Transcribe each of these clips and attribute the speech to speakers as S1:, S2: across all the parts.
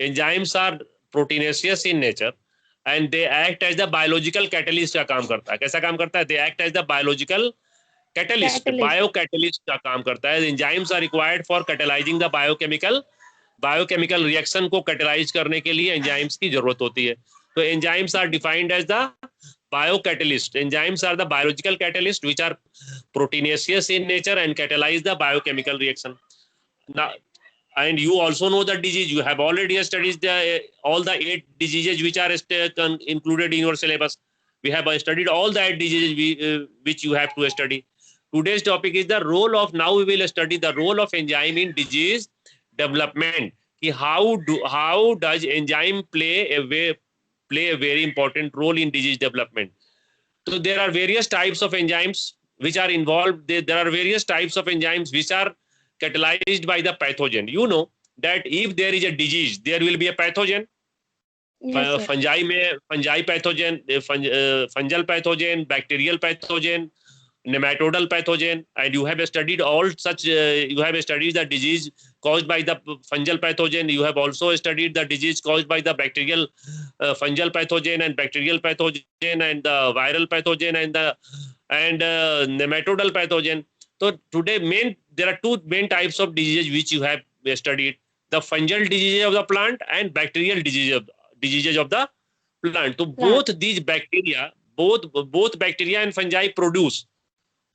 S1: Enzymes are proteinaceous in nature and they act as the biological catalyst का काम करता है। कैसा काम करता है? They act as the biological catalyst,
S2: catalyst.
S1: Biocatalyst का काम करता है। Enzymes are required for catalysing the biochemical reaction को कैटलाइज करने के लिए एंजाइम्स की जरूरत होती है। तो enzymes are defined as the biocatalyst. Enzymes are the biological catalyst which are proteinaceous in nature and catalyze the biochemical reaction. Now, and you also know the disease. You have already studied all the 8 diseases which are included in your syllabus. We have studied all the 8 diseases which you have to study. Today's topic is the role of. Now we will study the role of enzyme in disease development. How does enzyme play a very important role in disease development? So there are various types of enzymes which are involved. There are various types of enzymes which are catalyzed by the pathogen. You know that if there is a disease, there will be a pathogen.
S2: Yes sir.
S1: Fungi pathogen, fungal pathogen, bacterial pathogen, nematodal pathogen, and you have studied all such. You have studied the disease caused by the fungal pathogen. You have also studied the disease caused by the bacterial fungal pathogen and bacterial pathogen and the viral pathogen and nematodal pathogen. So today there are two main types of diseases which you have studied: the fungal diseases of the plant and bacterial diseases of the plant. So
S2: plant.
S1: both bacteria and fungi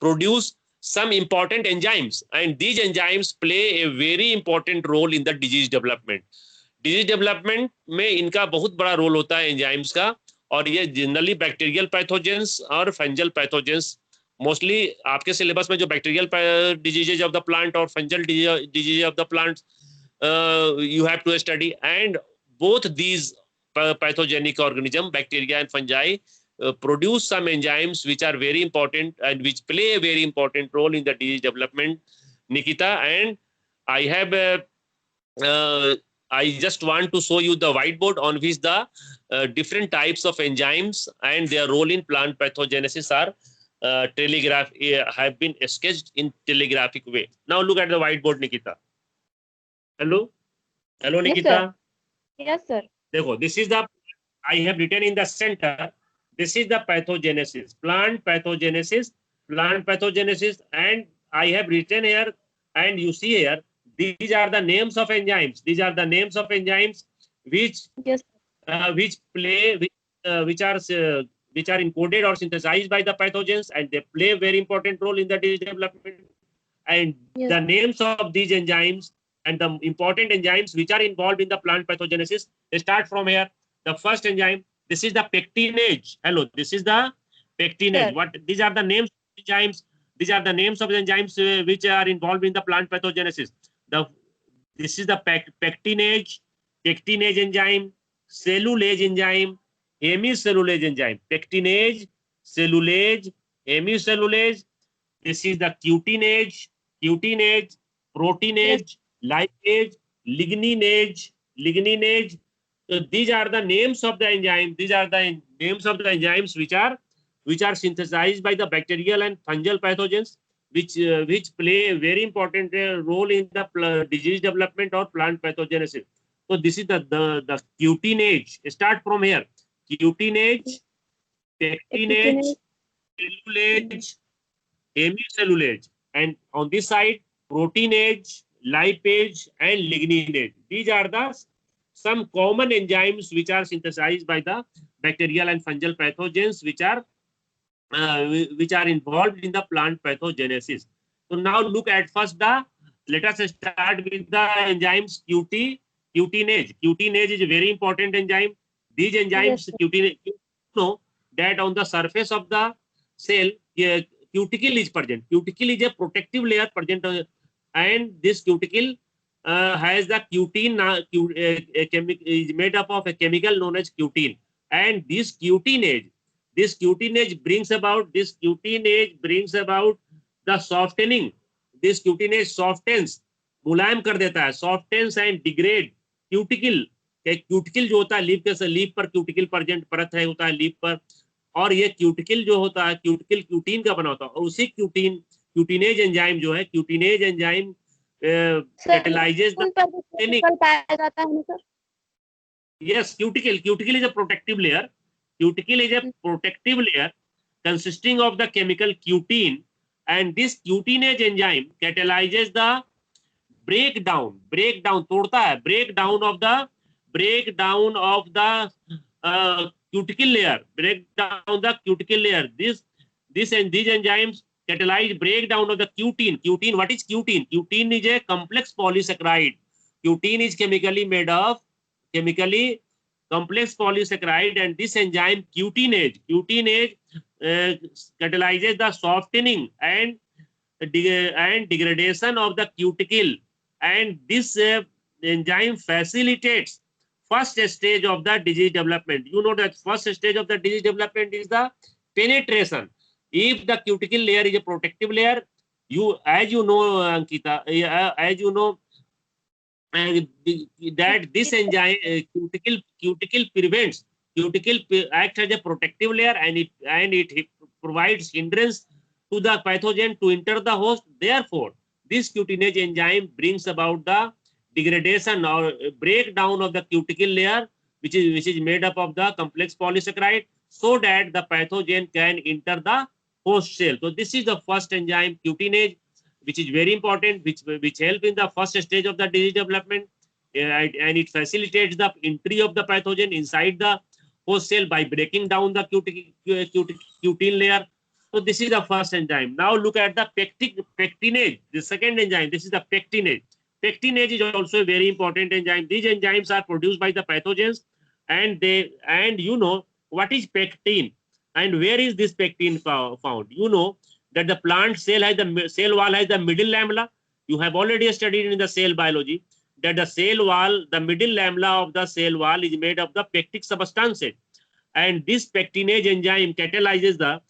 S1: produce some important enzymes, and these enzymes play a very important role in the disease development. Disease development में इनका बहुत बड़ा role होता है enzymes का, और ये generally bacterial pathogens और फंजल पैथोजेंस, मोस्टली आपके सिलेबस में जो bacterial diseases of the plant और fungal disease of the plant you have to study, and both these pathogenic organism, bacteria and fungi, produce some enzymes which are very important and which play a very important role in the disease development, Nikita. And I have I just want to show you the whiteboard on which the different types of enzymes and their role in plant pathogenesis are have been sketched in telegraphic way. Now look at the whiteboard, Nikita. Hello,
S2: yes
S1: Nikita.
S2: Sir. Yes sir.
S1: देखो, this is the, I have written in the center, this is the pathogenesis, plant pathogenesis, and I have written here, and you see here, these are the names of enzymes. These are the names of enzymes which
S2: yes.
S1: which are encoded or synthesized by the pathogens, and they play a very important role in the disease development. And
S2: Yes.
S1: the names of these enzymes and the important enzymes which are involved in the plant pathogenesis, they start from here. The first enzyme, this is the pectinase. Hello, this is the pectinase.
S2: Sir.
S1: What? These are the names of enzymes. These are the names of the enzymes which are involved in the plant pathogenesis. This is the pectinase enzyme, cellulase enzyme, hemicellulase enzyme. Pectinase, cellulase, hemicellulase. This is the cutinase, proteinase, lipase, ligninase. So these are the names of the enzymes. These are the names of the enzymes which are synthesized by the bacterial and fungal pathogens, which play a very important role in the disease development or plant pathogenesis. So this is the cutinase. Start from here. Cutinase, pectinase, cellulase, hemicellulase, and on this side, proteinase, lipase, and ligninase. These are the some common enzymes which are synthesized by the bacterial and fungal pathogens which are involved in the plant pathogenesis. So now look at first let us start with the enzymes cutinase. Cutinase is a very important enzyme. These enzymes,
S2: Yes,
S1: cutinase, you know that on the surface of the cell, cuticle is present. Cuticle is a protective layer present, and this cuticle has the cutin, is made up of a chemical known as cutin, and this cutinase brings about the softening. This cutinase softens, मुलायम कर देता है, softens and degrade cuticle. Cuticle जो होता है leaf पर cuticle present परत है होता है लीफ पर, और ये क्यूटिकल जो होता है क्यूटिकल क्यूटीन का बना होता है, और उसी क्यूटिनेज एंजाइम जो है, क्यूटिनेज एंजाइम कैटलाइजेस द
S2: पाया जाता है sir.
S1: Yes, cuticle. Cuticle is a protective layer. Cuticle is a protective layer consisting of the chemical cutin, and this cutinase enzyme catalyzes the breakdown तोड़ता है, breakdown of the cuticle layer, break down the cuticle layer. This and these enzymes catalyze breakdown of the cutin. Cutin, what is cutin? Cutin is a complex polysaccharide. Cutin is chemically complex polysaccharide, and this enzyme cutinase catalyzes the softening and degradation of the cuticle, and this enzyme facilitates first stage of the disease development. You know that first stage of the disease development is the penetration. If the cuticle layer is a protective layer, as you know, Ankita, as you know, that this enzyme cuticle acts as a protective layer, and it provides hindrance to the pathogen to enter the host. Therefore, this cutinase enzyme brings about the degradation or breakdown of the cuticle layer, which is made up of the complex polysaccharide, so that the pathogen can enter the host cell. So this is the first enzyme, cutinase, which is very important, which help in the first stage of the disease development, and it facilitates the entry of the pathogen inside the host cell by breaking down the cutin layer. So this is the first enzyme. Now look at the pectinase, the second enzyme. This is the pectinase. Pectinase is also a very important enzyme. These enzymes are produced by the pathogens, and you know what is pectin and where is this pectin found. You know that the plant cell wall has the middle lamella. You have already studied in the cell biology that the cell wall, the middle lamella of the cell wall is made of the pectic substances, and this pectinase enzyme catalyzes the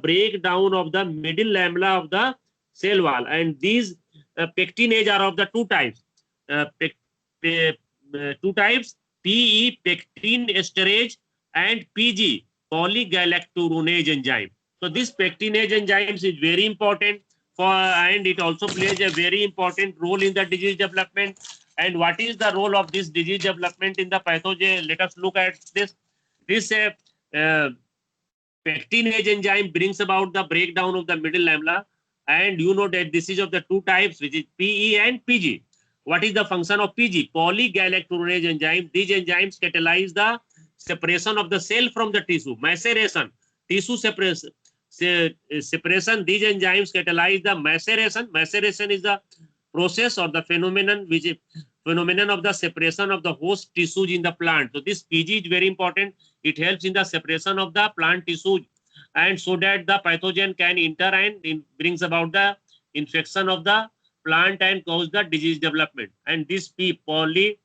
S1: breakdown of the middle lamella of the cell wall, and these pectinase are of the two types. PE, pectin esterase, and PG, polygalacturonase enzyme. So this pectinase enzymes is very important and it also plays a very important role in the disease development. And what is the role of this disease development in the pathogen? Let us look at this. This pectinase enzyme brings about the breakdown of the middle lamella, and you know that this is of the two types, which is PE and PG. What is the function of PG? Polygalacturonase enzyme. These enzymes catalyze the separation of the cell from the tissue, maceration, tissue separation. These enzymes catalyze the maceration. Maceration is the process or the phenomenon of the separation of the host tissues in the plant. So this PG is very important. It helps in the separation of the plant tissues, and so that the pathogen can enter and brings about the infection of the plant and cause the disease development. And this pectin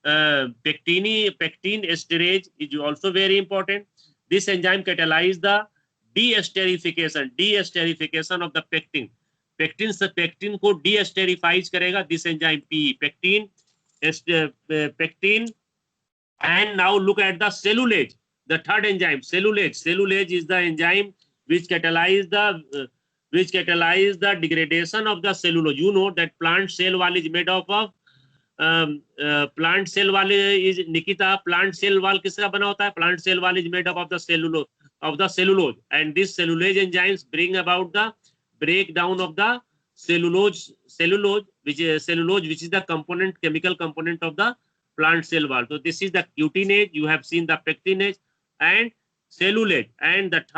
S1: esterase is also very important. This enzyme catalyzes the de-esterification of the pectin. Pectin को de-esterifies करेगा this enzyme pectin. And now look at the cellulase, the third enzyme, cellulase. Cellulase is the enzyme which catalyzes the degradation of the cellulose. You know that plant cell wall is made up of plant cell wall is Nikita. Plant cell wall किसका बना होता है? Plant cell wall is made up of the cellulose, and these cellulase enzymes bring about the breakdown of the cellulose, which is the chemical component of the plant cell wall. So this is the cutinase. You have seen the pectinase and cellulase, and the third